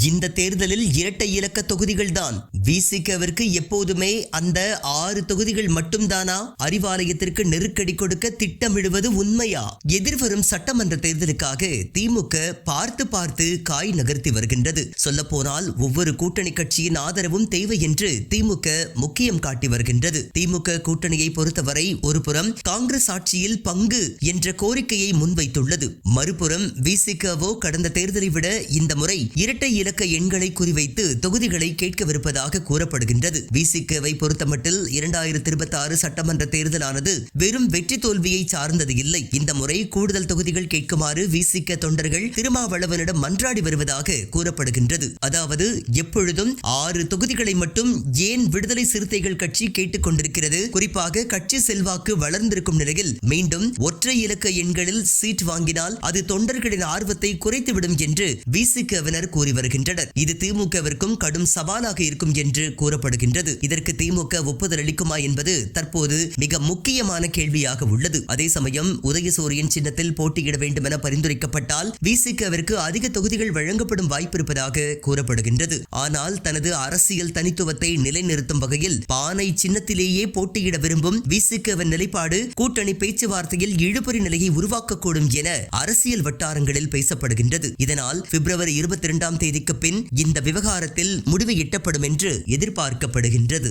இந்த தேர்தலில் இரட்டை இலக்க தொகுதிகள் தான். விசிகவிற்கு எப்போதுமே அந்த 6 தொகுதிகள் மட்டும்தானா? அறிவாலயத்திற்கு நெருக்கடி கொடுக்க திட்டமிடுவது உண்மையா? எதிர்வரும் சட்டமன்ற தேர்தலுக்காக திமுக பார்த்து காய் நகர்த்தி வருகின்றது. சொல்லப்போனால் ஒவ்வொரு கூட்டணி கட்சியின் ஆதரவும் தேவை என்று திமுக முக்கியம் காட்டி வருகின்றது. திமுக கூட்டணியை பொறுத்தவரை ஒருபுறம் காங்கிரஸ் ஆட்சியில் பங்கு என்ற கோரிக்கையை முன்வைத்துள்ளது. மறுபுறம் விசிகவோ கடந்த தேர்தலை விட இந்த முறை இரட்டை இலக்க எண்களை குறிவைத்து தொகுதிகளை கேட்கவிருப்பதாக கூறப்படுகின்றது. விசிகவை பொறுத்தமட்டில் 2026 சட்டமன்ற தேர்தலானது வெறும் வெற்றி தோல்வியை சார்ந்தது இல்லை. இந்த முறை கூடுதல் தொகுதிகள் கேட்குமாறு விசிக தொண்டர்கள் திருமாவளவனிடம் மன்றாடி வருவதாக கூறப்படுகின்றது. அதாவது எப்பொழுதும் 6 தொகுதிகளை மட்டும் ஏன் விடுதலை சிறுத்தைகள் கட்சி கேட்டுக் கொண்டிருக்கிறது? குறிப்பாக கட்சி செல்வாக்கு வளர்ந்திருக்கும் நிலையில் மீண்டும் ஒற்றை இலக்க எண்களில் சீட் வாங்கினால் அது தொண்டர்களின் ஆர்வத்தை குறைத்துவிடும் என்று விசிகவினர் கூறி வருகின்றனர். இது திமுகவிற்கும் கடும் சவாலாக இருக்கும் என்று கூறப்படுகின்றது. இதற்கு திமுக ஒப்புதல் அளிக்குமா என்பது தற்போது மிக முக்கியமான கேள்வியாக உள்ளது. அதே சமயம் உதயசூரியன் சின்னத்தில் போட்டியிட வேண்டும் என பரிந்துரைக்கப்பட்டால் விசிகவிற்கு அதிக தொகுதிகள் வழங்கப்படும் வாய்ப்பு இருப்பதாக கூறப்படுகின்றது. ஆனால் தனது அரசியல் தனித்துவத்தை நிலைநிறுத்தும் வகையில் பானை சின்னத்திலேயே போட்டியிட விரும்பும் விசிகவின் நிலைப்பாடு கூட்டணி பேச்சுவார்த்தையில் இழுபறி நிலையை உருவாக்கக்கூடும் என அரசியல் வட்டாரங்களில் பேசப்படுகின்றது. இதனால் பிப்ரவரி 22ஆம் தேதிக்கு பின் இந்த விவகாரத்தில் முடிவு எட்டப்படும் என்று எதிர்பார்க்கப்படுகின்றது.